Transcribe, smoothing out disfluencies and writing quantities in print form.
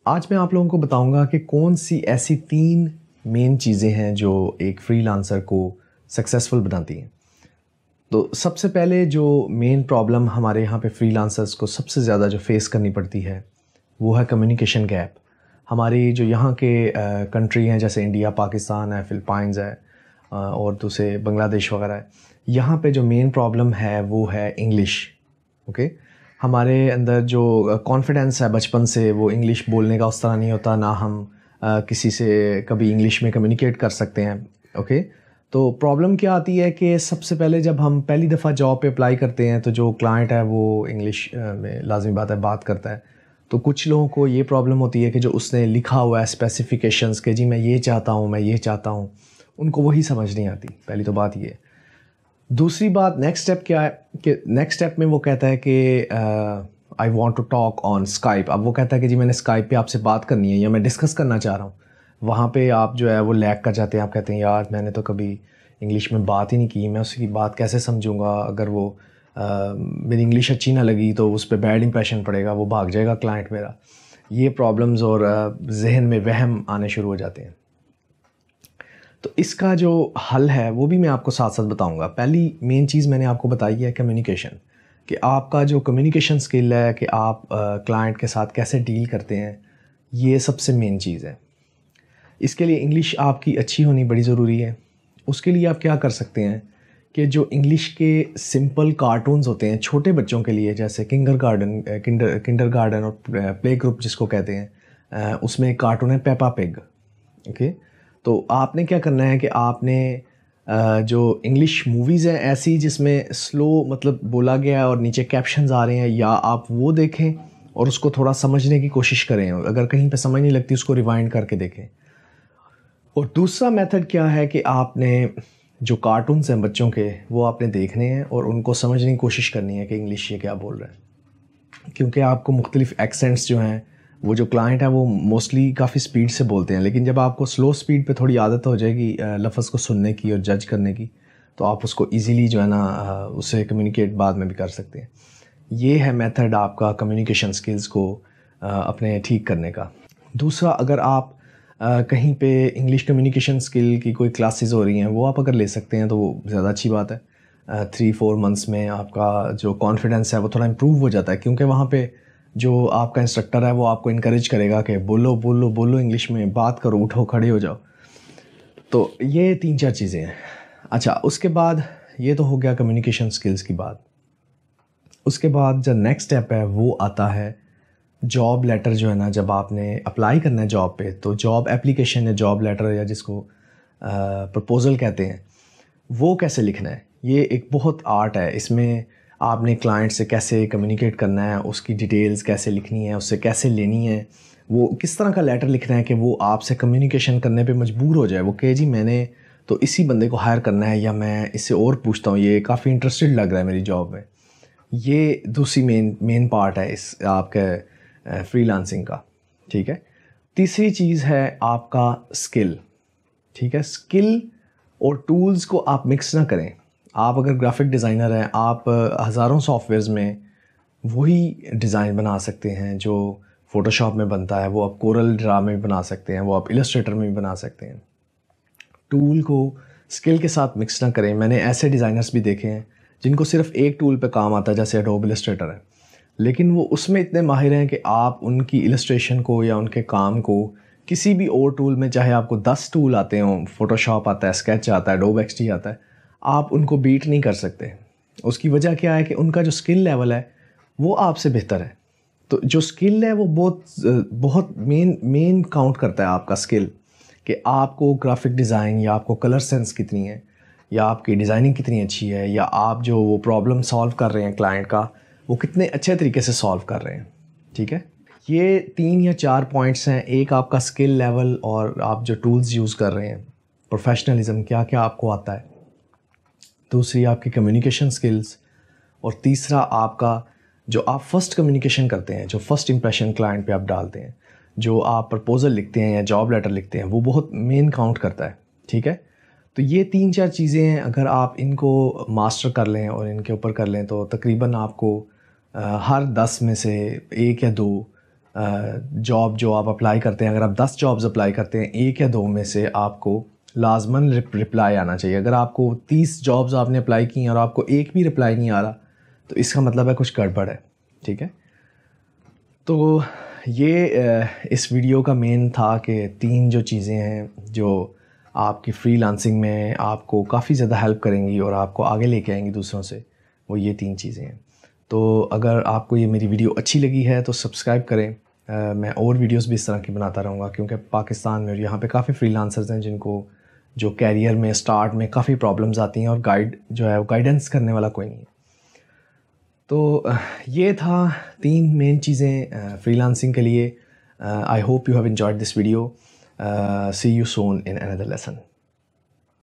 आज मैं आप लोगों को बताऊंगा कि कौन सी ऐसी 3 मेन चीज़ें हैं जो एक फ्रीलांसर को सक्सेसफुल बनाती हैं। तो सबसे पहले जो मेन प्रॉब्लम हमारे यहाँ पे फ्रीलांसर्स को सबसे ज़्यादा जो फेस करनी पड़ती है वो है कम्युनिकेशन गैप। हमारी जो यहाँ के कंट्री हैं जैसे इंडिया, पाकिस्तान है, फ़िलिपाइंस है और दूसरे बांग्लादेश वगैरह है, यहाँ पे जो मेन प्रॉब्लम है वो है इंग्लिश। ओके, हमारे अंदर जो कॉन्फिडेंस है बचपन से वो इंग्लिश बोलने का उस तरह नहीं होता, ना हम किसी से कभी इंग्लिश में कम्युनिकेट कर सकते हैं। ओके, तो प्रॉब्लम क्या आती है कि सबसे पहले जब हम पहली दफ़ा जॉब पे अप्लाई करते हैं तो जो क्लाइंट है वो इंग्लिश में लाजमी बात है बात करता है। तो कुछ लोगों को ये प्रॉब्लम होती है कि जो उसने लिखा हुआ है स्पेसिफिकेशंस के जी मैं ये चाहता हूँ, मैं ये चाहता हूँ, उनको वही समझ नहीं आती। पहली तो बात ये। दूसरी बात, नेक्स्ट स्टेप क्या है कि नेक्स्ट स्टेप में वो कहता है कि I want to talk on Skype. अब वो कहता है कि जी मैंने स्काइप पे आपसे बात करनी है या मैं डिस्कस करना चाह रहा हूँ। वहाँ पे आप जो है वो लैग कर जाते हैं। आप कहते हैं यार मैंने तो कभी इंग्लिश में बात ही नहीं की, मैं उसकी बात कैसे समझूंगा, अगर वो मेरी इंग्लिश अच्छी ना लगी तो उस पर बैड इंप्रेशन पड़ेगा, वो भाग जाएगा क्लाइंट मेरा। ये प्रॉब्लम्स और जहन में वहम आने शुरू हो जाते हैं। तो इसका जो हल है वो भी मैं आपको साथ साथ बताऊंगा। पहली मेन चीज़ मैंने आपको बताई है कम्युनिकेशन, कि आपका जो कम्युनिकेशन स्किल है कि आप क्लाइंट के साथ कैसे डील करते हैं, ये सबसे मेन चीज़ है। इसके लिए इंग्लिश आपकी अच्छी होनी बड़ी ज़रूरी है। उसके लिए आप क्या कर सकते हैं कि जो इंग्लिश के सिंपल कार्टून्स होते हैं छोटे बच्चों के लिए, जैसे किंडर गार्डन और प्ले ग्रुप जिसको कहते हैं, उसमें एक कार्टून है पेपा पिग। ओके, तो आपने क्या करना है कि आपने जो इंग्लिश मूवीज़ हैं ऐसी जिसमें स्लो मतलब बोला गया है और नीचे कैप्शंस आ रहे हैं, या आप वो देखें और उसको थोड़ा समझने की कोशिश करें। अगर कहीं पे समझ नहीं लगती उसको रिवाइंड करके देखें। और दूसरा मेथड क्या है कि आपने जो कार्टून्स हैं बच्चों के वो आपने देखने हैं और उनको समझने की कोशिश करनी है कि इंग्लिश ये क्या बोल रहा है, क्योंकि आपको मुख्तलिफ एक्सेंट्स जो हैं, वो जो क्लाइंट है वो मोस्टली काफ़ी स्पीड से बोलते हैं, लेकिन जब आपको स्लो स्पीड पे थोड़ी आदत हो जाएगी लफ्ज़ को सुनने की और जज करने की, तो आप उसको इजीली जो है ना उससे कम्युनिकेट बाद में भी कर सकते हैं। ये है मेथड आपका कम्युनिकेशन स्किल्स को अपने ठीक करने का। दूसरा, अगर आप कहीं पे इंग्लिश कम्युनिकेशन स्किल की कोई क्लासेस हो रही हैं वो आप अगर ले सकते हैं तो वो ज़्यादा अच्छी बात है। 3-4 मंथ्स में आपका जो कॉन्फिडेंस है वो थोड़ा इम्प्रूव हो जाता है, क्योंकि वहाँ पे जो आपका इंस्ट्रक्टर है वो आपको इनकरेज करेगा कि बोलो बोलो बोलो, इंग्लिश में बात करो, उठो खड़े हो जाओ। तो ये 3-4 चीज़ें हैं। अच्छा, उसके बाद ये तो हो गया कम्युनिकेशन स्किल्स की बात। उसके बाद जो नेक्स्ट स्टेप है वो आता है जॉब लेटर। जो है ना, जब आपने अप्लाई करना है जॉब पे, तो जॉब एप्लीकेशन या जॉब लेटर या जिसको प्रपोज़ल कहते हैं, वो कैसे लिखना है, ये एक बहुत आर्ट है। इसमें आपने क्लाइंट से कैसे कम्युनिकेट करना है, उसकी डिटेल्स कैसे लिखनी है, उससे कैसे लेनी है, वो किस तरह का लेटर लिखना है कि वो आपसे कम्युनिकेशन करने पे मजबूर हो जाए। वो कहे जी मैंने तो इसी बंदे को हायर करना है, या मैं इससे और पूछता हूँ, ये काफ़ी इंटरेस्टेड लग रहा है मेरी जॉब में। ये दूसरी मेन पार्ट है इस आपके फ्रीलांसिंग का। ठीक है। तीसरी चीज़ है आपका स्किल। ठीक है, स्किल और टूल्स को आप मिक्स ना करें। आप अगर ग्राफिक डिज़ाइनर हैं, आप हज़ारों सॉफ्टवेयर्स में वही डिज़ाइन बना सकते हैं जो फ़ोटोशॉप में बनता है, वो आप कोरल ड्रा में भी बना सकते हैं, वो आप इलस्ट्रेटर में भी बना सकते हैं। टूल को स्किल के साथ मिक्स ना करें। मैंने ऐसे डिज़ाइनर्स भी देखे हैं जिनको सिर्फ एक टूल पे काम आता है, जैसे एडोब इलस्ट्रेटर है, लेकिन वो उसमें इतने माहिर हैं कि आप उनकी इलस्ट्रेशन को या उनके काम को किसी भी और टूल में, चाहे आपको 10 टूल आते हों, फ़ोटोशॉप आता है, स्केच आता है, एडोब एक्सडी आता है, आप उनको बीट नहीं कर सकते। उसकी वजह क्या है कि उनका जो स्किल लेवल है वो आपसे बेहतर है। तो जो स्किल है वो बहुत मेन काउंट करता है आपका स्किल, कि आपको ग्राफिक डिज़ाइन या आपको कलर सेंस कितनी है, या आपकी डिज़ाइनिंग कितनी अच्छी है, या आप जो वो प्रॉब्लम सॉल्व कर रहे हैं क्लाइंट का वो कितने अच्छे तरीके से सॉल्व कर रहे हैं। ठीक है, ये 3 या 4 पॉइंट्स हैं। एक आपका स्किल लेवल और आप जो टूल्स यूज़ कर रहे हैं, प्रोफेशनलिज्म क्या क्या आपको आता है, दूसरी आपकी कम्युनिकेशन स्किल्स, और तीसरा आपका जो आप फर्स्ट कम्युनिकेशन करते हैं, जो फर्स्ट इंप्रेशन क्लाइंट पे आप डालते हैं, जो आप प्रपोज़ल लिखते हैं या जॉब लेटर लिखते हैं, वो बहुत मेन काउंट करता है। ठीक है, तो ये 3-4 चीज़ें हैं, अगर आप इनको मास्टर कर लें और इनके ऊपर कर लें तो तकरीबन आपको हर 10 में से 1 या 2 जॉब जो आप अप्लाई करते हैं, अगर आप 10 जॉब्स अप्लाई करते हैं, 1 या 2 में से आपको लाजमन रिप्लाई आना चाहिए। अगर आपको 30 जॉब्स आपने अप्लाई की और आपको एक भी रिप्लाई नहीं आ रहा, तो इसका मतलब है कुछ गड़बड़ है। ठीक है, तो ये इस वीडियो का मेन था कि 3 जो चीज़ें हैं जो आपकी फ्रीलांसिंग में आपको काफ़ी ज़्यादा हेल्प करेंगी और आपको आगे लेके आएंगी दूसरों से, वो ये 3 चीज़ें हैं। तो अगर आपको ये मेरी वीडियो अच्छी लगी है तो सब्सक्राइब करें। मैं और वीडियोस भी इस तरह की बनाता रहूँगा, क्योंकि पाकिस्तान में और यहाँ पे काफ़ी फ्रीलांसर्स हैं जिनको जो कैरियर में स्टार्ट में काफ़ी प्रॉब्लम्स आती हैं और गाइडेंस करने वाला कोई नहीं है। तो ये था 3 मेन चीज़ें फ्रीलांसिंग के लिए। I hope you have enjoyed this video. See you soon in another lesson.